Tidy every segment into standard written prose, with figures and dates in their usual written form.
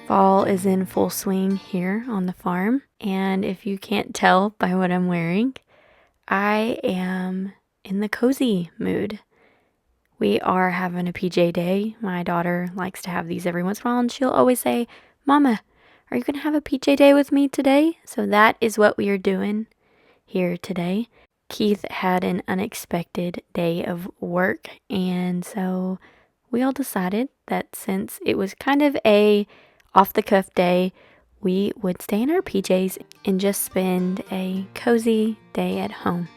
Fall is in full swing here on the farm, and if you can't tell by what I'm wearing, I am in the cozy mood. We are having a PJ day. My daughter likes to have these every once in a while, and she'll always say, "Mama, are you going to have a PJ day with me today?" So that is what we are doing here today. Keith had an unexpected day of work, and so we all decided that since it was kind of a off-the-cuff day, we would stay in our PJs and just spend a cozy day at home.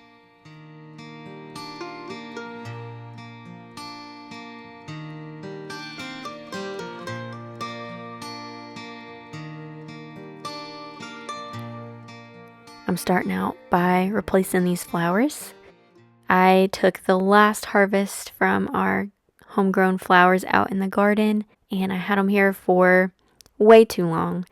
I'm starting out by replacing these flowers. I took the last harvest from our homegrown flowers out in the garden, and I had them here for way too long.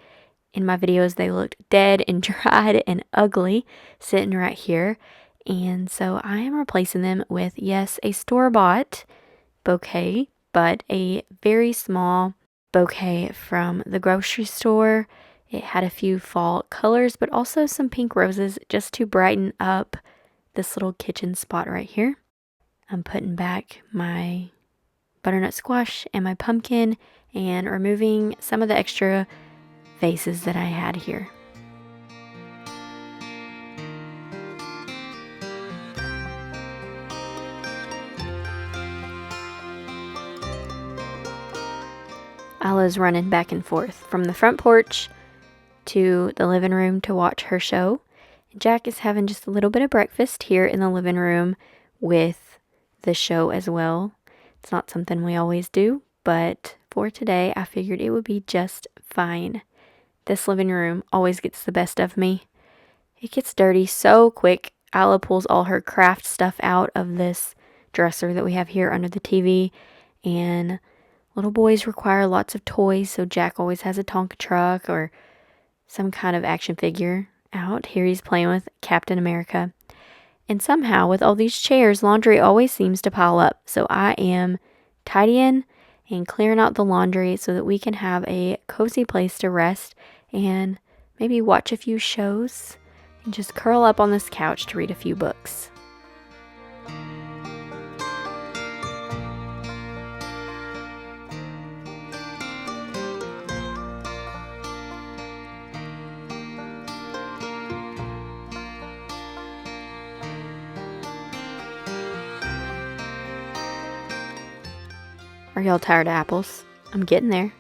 In my videos, they looked dead and dried and ugly sitting right here. And so I am replacing them with, yes, a store-bought bouquet, but a very small bouquet from the grocery store. It had a few fall colors, but also some pink roses just to brighten up this little kitchen spot right here. I'm putting back my butternut squash and my pumpkin and removing some of the extra vases that I had here. Isla's running back and forth from the front porch to the living room to watch her show. Jack is having just a little bit of breakfast here in the living room with the show as well. It's not something we always do, but for today, I figured it would be just fine. This living room always gets the best of me. It gets dirty so quick. Isla pulls all her craft stuff out of this dresser that we have here under the TV, and little boys require lots of toys, so Jack always has a Tonka truck or some kind of action figure out. Here he's playing with Captain America. And somehow, with all these chairs, laundry always seems to pile up. So I am tidying and clearing out the laundry so that we can have a cozy place to rest and maybe watch a few shows and just curl up on this couch to read a few books. Are y'all tired of apples? I'm getting there.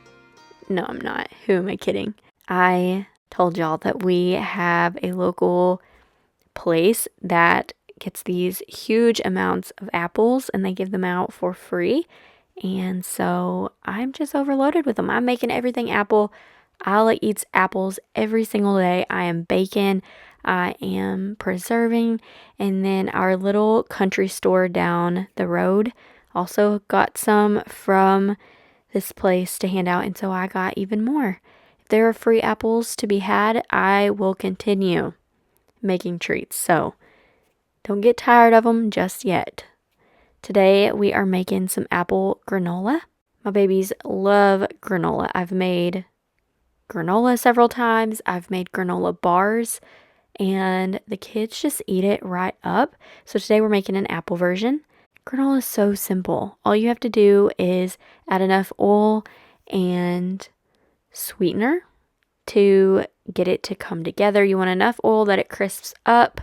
No, I'm not. Who am I kidding? I told y'all that we have a local place that gets these huge amounts of apples and they give them out for free. And so I'm just overloaded with them. I'm making everything apple. Isla eats apples every single day. I am baking. I am preserving. And then our little country store down the road also got some from this place to hand out, and so I got even more. If there are free apples to be had, I will continue making treats, so don't get tired of them just yet. Today we are making some apple granola. My babies love granola. I've made granola several times. I've made granola bars, and the kids just eat it right up. So today we're making an apple version. Granola is so simple. All you have to do is add enough oil and sweetener to get it to come together. You want enough oil that it crisps up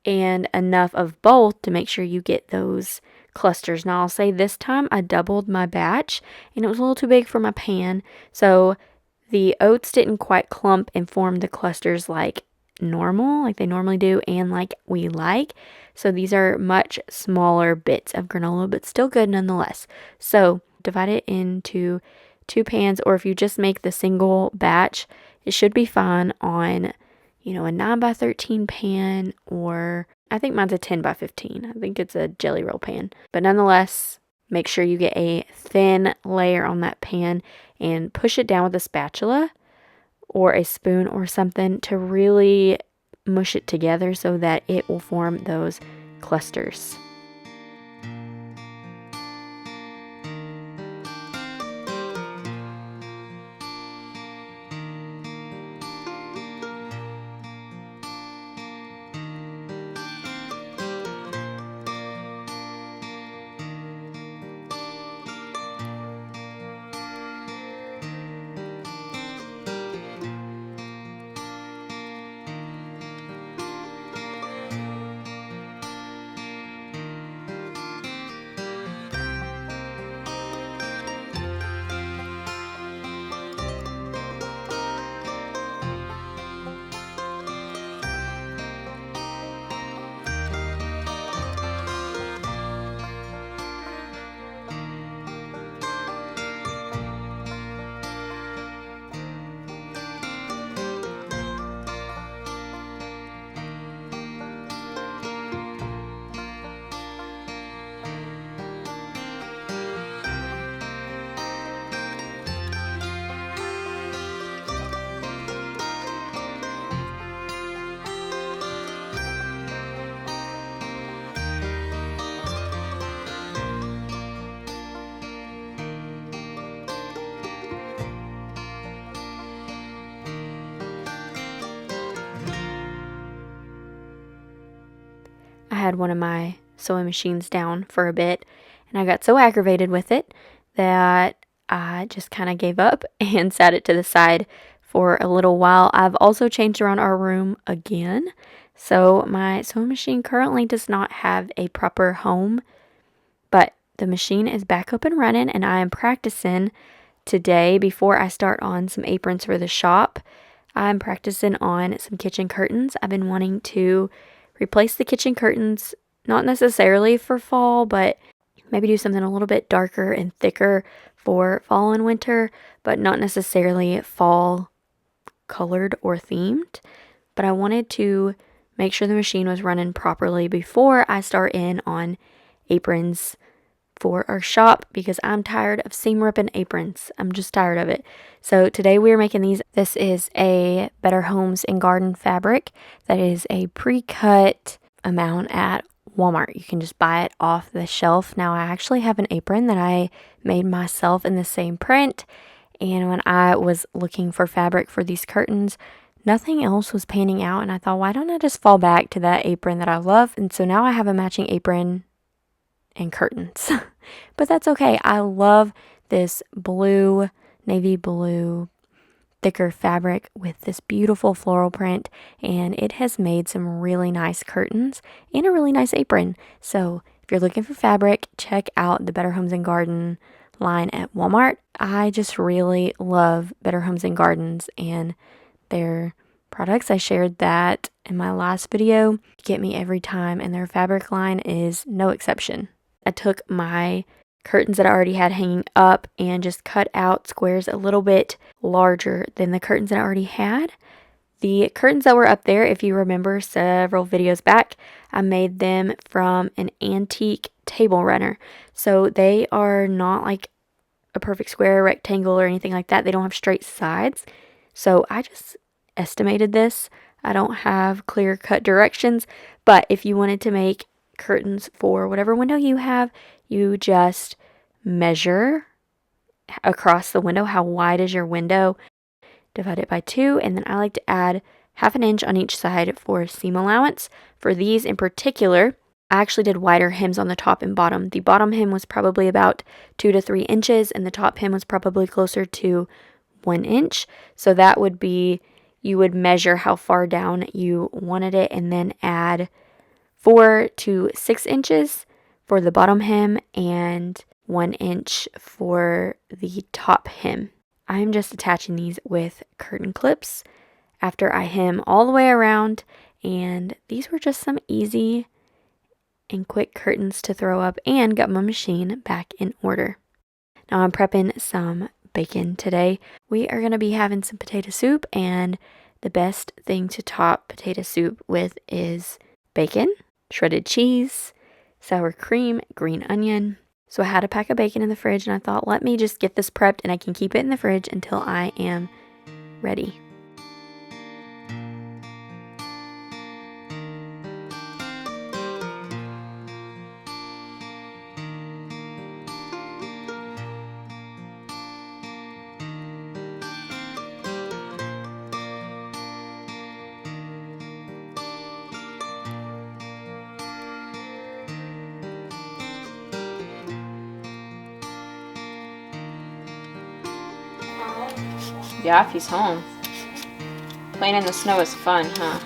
and enough of both to make sure you get those clusters. Now I'll say this time I doubled my batch and it was a little too big for my pan. So the oats didn't quite clump and form the clusters like normal, like they normally do and like we like. So these are much smaller bits of granola, but still good nonetheless. So divide it into 2 pans, or if you just make the single batch, it should be fine on, a 9x13 pan, or I think mine's a 10x15. I think it's a jelly roll pan. But nonetheless, make sure you get a thin layer on that pan and push it down with a spatula or a spoon or something to really mush it together so that it will form those clusters. had one of my sewing machines down for a bit, and I got so aggravated with it that I just kind of gave up and sat it to the side for a little while. I've also changed around our room again, so my sewing machine currently does not have a proper home, but the machine is back up and running, and I am practicing today before I start on some aprons for the shop. I'm practicing on some kitchen curtains. I've been wanting to replace the kitchen curtains, not necessarily for fall, but maybe do something a little bit darker and thicker for fall and winter, but not necessarily fall colored or themed. But I wanted to make sure the machine was running properly before I start in on aprons for our shop, because I'm tired of seam ripping aprons. I'm just tired of it. So today we are making these. This is a Better Homes and Garden fabric that is a pre-cut amount at Walmart. You can just buy it off the shelf. Now I actually have an apron that I made myself in the same print, and when I was looking for fabric for these curtains, nothing else was panning out, and I thought, why don't I just fall back to that apron that I love? And so now I have a matching apron and curtains. But that's okay. I love this blue, navy blue, thicker fabric with this beautiful floral print, and it has made some really nice curtains and a really nice apron. So if you're looking for fabric, check out the Better Homes and Garden line at Walmart. I just really love Better Homes and Gardens and their products. I shared that in my last video. Get me every time, and their fabric line is no exception. I took my curtains that I already had hanging up and just cut out squares a little bit larger than the curtains that I already had. The curtains that were up there, if you remember several videos back, I made them from an antique table runner. So they are not like a perfect square, rectangle, or anything like that. They don't have straight sides. So I just estimated this. I don't have clear cut directions, but if you wanted to make curtains for whatever window you have, you just measure across the window how wide is your window, divide it by 2, and then I like to add 1/2 inch on each side for seam allowance. For these in particular, I actually did wider hems on the top and bottom. The bottom hem was probably about 2 to 3 inches, and the top hem was probably closer to 1 inch. So that would be, you would measure how far down you wanted it and then add 4 to 6 inches for the bottom hem and 1 inch for the top hem. I am just attaching these with curtain clips after I hem all the way around, and these were just some easy and quick curtains to throw up and got my machine back in order. Now I'm prepping some bacon today. We are going to be having some potato soup, and the best thing to top potato soup with is bacon, shredded cheese, sour cream, green onion. So I had a pack of bacon in the fridge, and I thought, let me just get this prepped and I can keep it in the fridge until I am ready. Yeah, if he's home. Playing in the snow is fun, huh?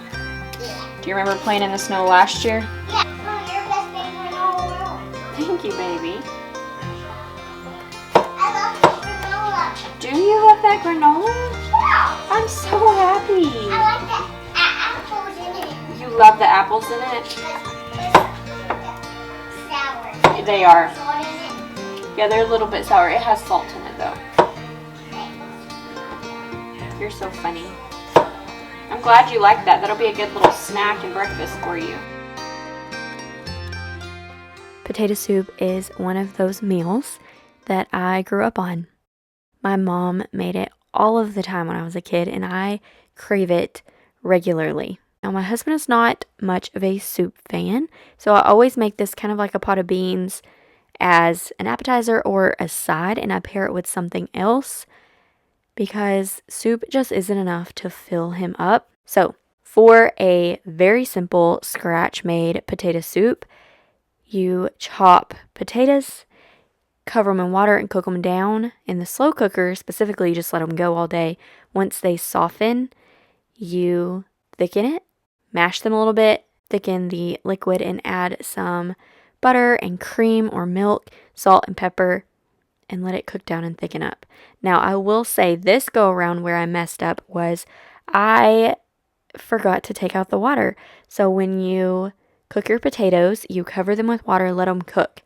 Yeah. Do you remember playing in the snow last year? Yeah. Mom, you're best favorite in all the world. Thank you, baby. I love this granola. Do you love that granola? Yeah. I'm so happy. I like the apples in it. You love the apples in it? Sour. They are. Salt in it. Yeah, they're a little bit sour. It has salt in it, though. You're so funny. I'm glad you like that. That'll be a good little snack and breakfast for you. Potato soup is one of those meals that I grew up on. My mom made it all of the time when I was a kid, and I crave it regularly. Now, my husband is not much of a soup fan, so I always make this kind of like a pot of beans as an appetizer or a side, and I pair it with something else, because soup just isn't enough to fill him up. So For a very simple scratch-made potato soup, you chop potatoes, cover them in water, and cook them down. In the slow cooker, specifically, you just let them go all day. Once they soften, you thicken it, mash them a little bit, thicken the liquid, and add some butter and cream or milk, salt and pepper, and let it cook down and thicken up. Now, I will say this go around where I messed up was I forgot to take out the water. So when you cook your potatoes, you cover them with water, let them cook.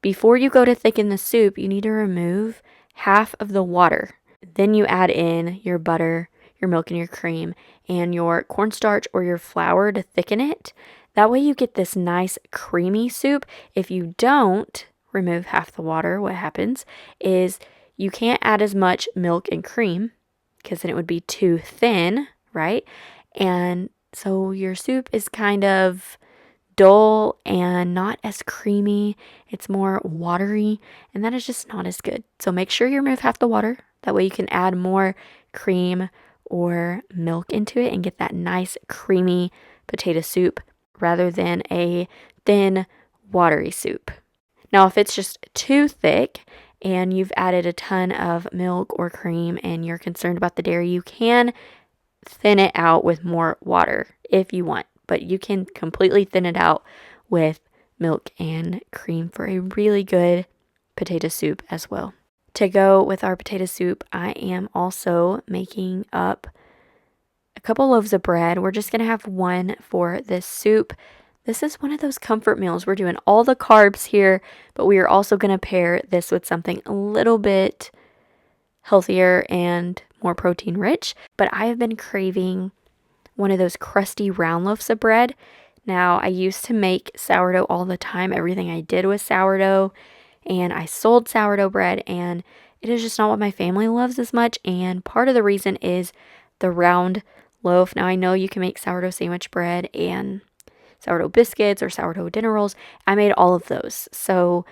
Before you go to thicken the soup, you need to remove half of the water. Then you add in your butter, your milk, and your cream, and your cornstarch or your flour to thicken it. That way you get this nice creamy soup. If you don't remove half the water, what happens is you can't add as much milk and cream because then it would be too thin, right? And so your soup is kind of dull and not as creamy. It's more watery, and that is just not as good. So make sure you remove half the water. That way you can add more cream or milk into it and get that nice creamy potato soup rather than a thin, watery soup. Now, if it's just too thick and you've added a ton of milk or cream and you're concerned about the dairy, you can thin it out with more water if you want, but you can completely thin it out with milk and cream for a really good potato soup as well. To go with our potato soup, I am also making up a couple loaves of bread. We're just going to have one for this soup. This is one of those comfort meals. We're doing all the carbs here, but we are also going to pair this with something a little bit healthier and more protein rich. But I have been craving one of those crusty round loaves of bread. Now, I used to make sourdough all the time. Everything I did was sourdough, and I sold sourdough bread, and it is just not what my family loves as much. And part of the reason is the round loaf. Now, I know you can make sourdough sandwich bread and sourdough biscuits or sourdough dinner rolls. I made all of those. So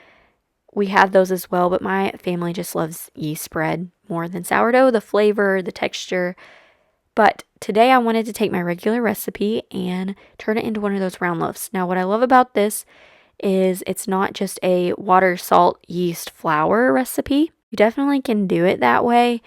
we have those as well, but my family just loves yeast bread more than sourdough, the flavor, the texture. But today I wanted to take my regular recipe and turn it into one of those round loaves. Now, what I love about this is it's not just a water, salt, yeast, flour recipe. You definitely can do it that way,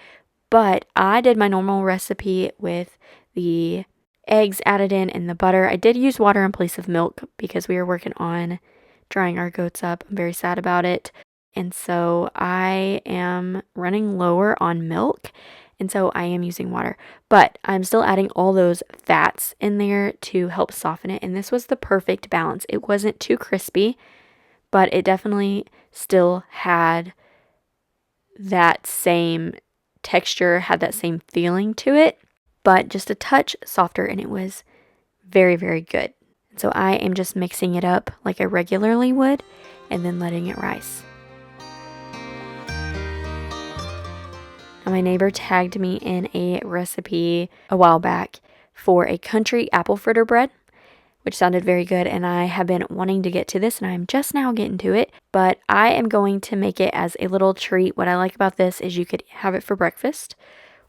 but I did my normal recipe with the eggs added in and the butter. I did use water in place of milk because we were working on drying our goats up. I'm very sad about it. And so I am running lower on milk. And so I am using water. But I'm still adding all those fats in there to help soften it. And this was the perfect balance. It wasn't too crispy, but it definitely still had that same texture, had that same feeling to it, but just a touch softer, and it was very, very good. So I am just mixing it up like I regularly would and then letting it rise. Now, my neighbor tagged me in a recipe a while back for a country apple fritter bread, which sounded very good, and I have been wanting to get to this, and I'm just now getting to it, but I am going to make it as a little treat. What I like about this is you could have it for breakfast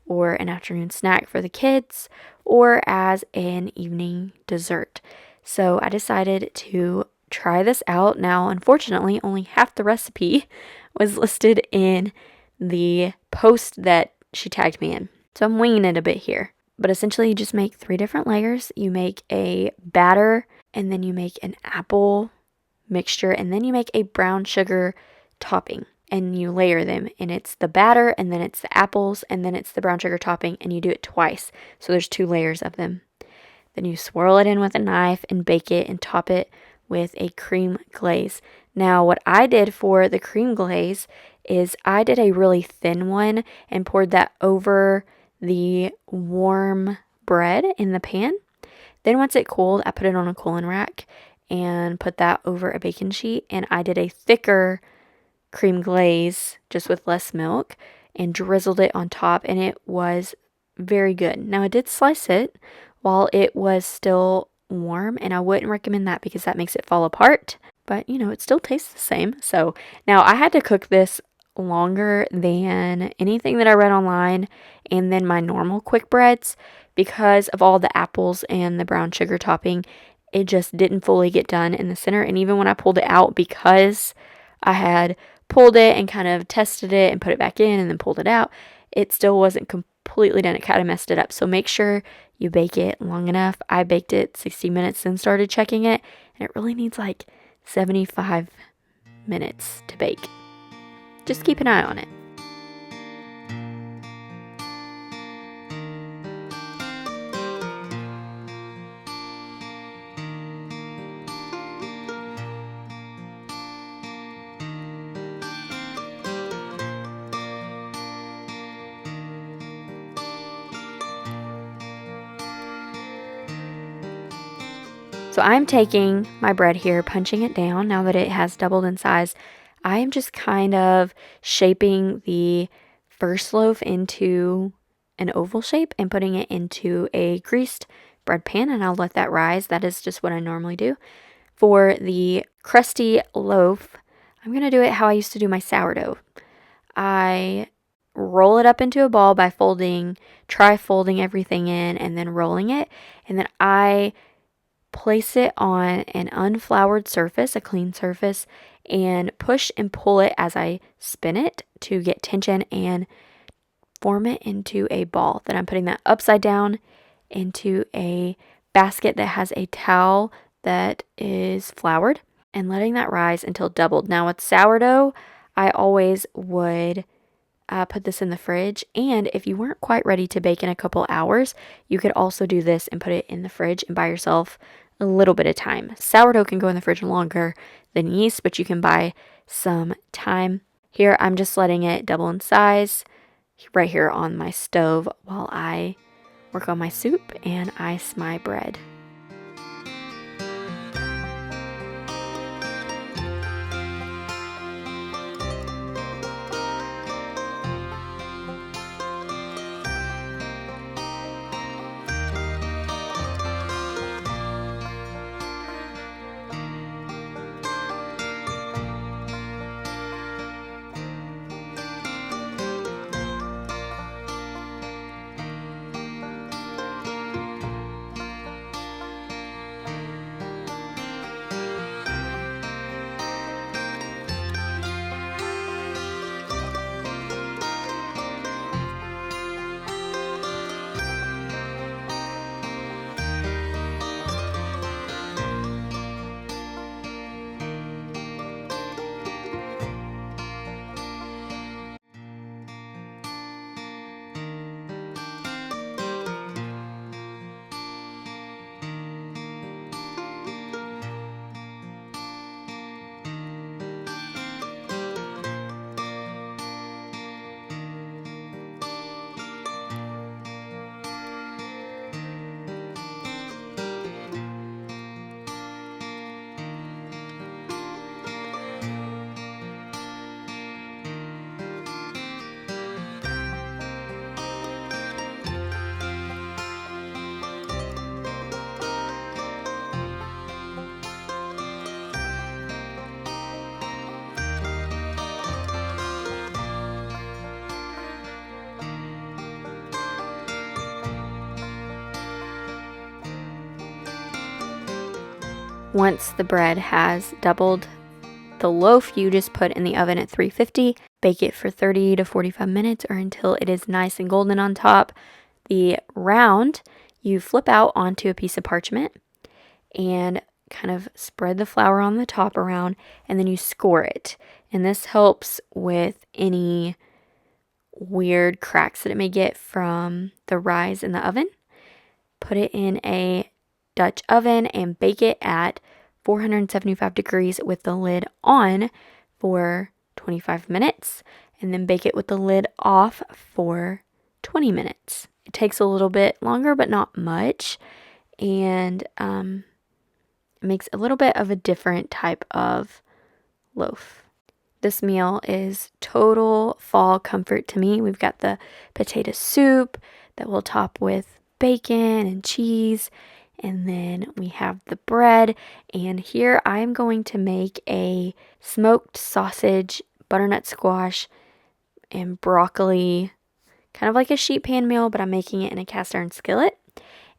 or an afternoon snack for the kids or as an evening dessert. So I decided to try this out. Now, unfortunately, only half the recipe was listed in the post that she tagged me in. So I'm winging it a bit here. But essentially, you just make 3 different layers. You make a batter, and then you make an apple mixture, and then you make a brown sugar topping. And you layer them, and it's the batter, and then it's the apples, and then it's the brown sugar topping, and you do it twice. So there's 2 layers of them. Then you swirl it in with a knife and bake it and top it with a cream glaze. Now, what I did for the cream glaze is I did a really thin one and poured that over the warm bread in the pan. Then once it cooled, I put it on a cooling rack and put that over a baking sheet, and I did a thicker cream glaze just with less milk and drizzled it on top, and it was very good. Now, I did slice it while it was still warm, and I wouldn't recommend that because that makes it fall apart, but it still tastes the same. So now I had to cook this longer than anything that I read online and then my normal quick breads because of all the apples and the brown sugar topping. It just didn't fully get done in the center. And even when I pulled it out, because I had pulled it and kind of tested it and put it back in and then pulled it out, it still wasn't completely done. It kind of messed it up. So make sure you bake it long enough. I baked it 60 minutes, then started checking it, and it really needs like 75 minutes to bake. Just keep an eye on it. So I'm taking my bread here, punching it down now that it has doubled in size. I am just kind of shaping the first loaf into an oval shape and putting it into a greased bread pan, and I'll let that rise. That is just what I normally do. For the crusty loaf, I'm going to do it how I used to do my sourdough. I roll it up into a ball by try folding everything in and then rolling it, and then I place it on an unfloured surface, a clean surface, and push and pull it as I spin it to get tension and form it into a ball. Then I'm putting that upside down into a basket that has a towel that is floured and letting that rise until doubled. Now with sourdough, I always would put this in the fridge, and if you weren't quite ready to bake in a couple hours, you could also do this and put it in the fridge and buy yourself a little bit of time. Sourdough can go in the fridge longer than yeast, but you can buy some time. Here I'm just letting it double in size right here on my stove while I work on my soup and ice my bread. Once the bread has doubled, the loaf you just put in the oven at 350. Bake it for 30 to 45 minutes or until it is nice and golden on top. The round you flip out onto a piece of parchment and kind of spread the flour on the top around, and then you score it. And this helps with any weird cracks that it may get from the rise in the oven. Put it in a Dutch oven and bake it at 475 degrees with the lid on for 25 minutes, and then bake it with the lid off for 20 minutes. It takes a little bit longer, but not much, and it makes a little bit of a different type of loaf. This meal is total fall comfort to me. We've got the potato soup that we'll top with bacon and cheese, and then we have the bread, and here I'm going to make a smoked sausage, butternut squash, and broccoli, kind of like a sheet pan meal, but I'm making it in a cast iron skillet.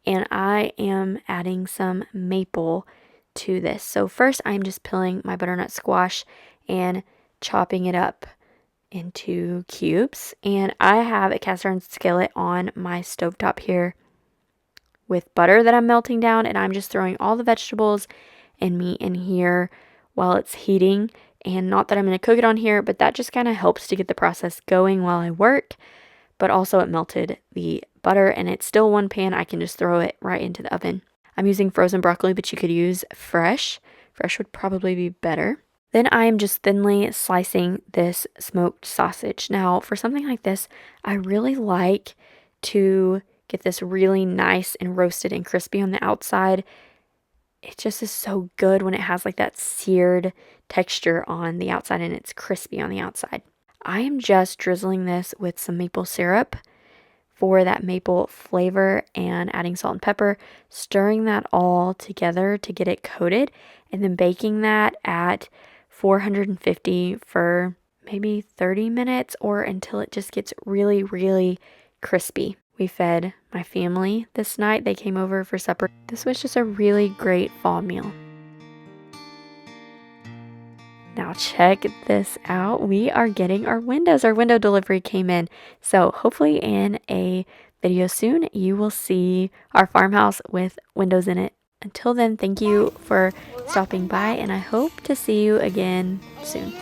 And I am adding some maple to this. So first I'm just peeling my butternut squash and chopping it up into cubes. And I have a cast iron skillet on my stovetop here with butter that I'm melting down, and I'm just throwing all the vegetables and meat in here while it's heating. And not that I'm going to cook it on here, but that just kind of helps to get the process going while I work. But also it melted the butter, and it's still one pan. I can just throw it right into the oven. I'm using frozen broccoli, but you could use fresh. Fresh would probably be better. Then I am just thinly slicing this smoked sausage. Now, for something like this, I really like to get this really nice and roasted and crispy on the outside. It just is so good when it has like that seared texture on the outside and it's crispy on the outside. I am just drizzling this with some maple syrup for that maple flavor and adding salt and pepper, stirring that all together to get it coated, and then baking that at 450 for maybe 30 minutes or until it just gets really, really crispy. We fed my family this night. They came over for supper. This was just a really great fall meal. Now check this out. We are getting our windows. Our window delivery came in. So hopefully in a video soon, you will see our farmhouse with windows in it. Until then, thank you for stopping by, and I hope to see you again soon.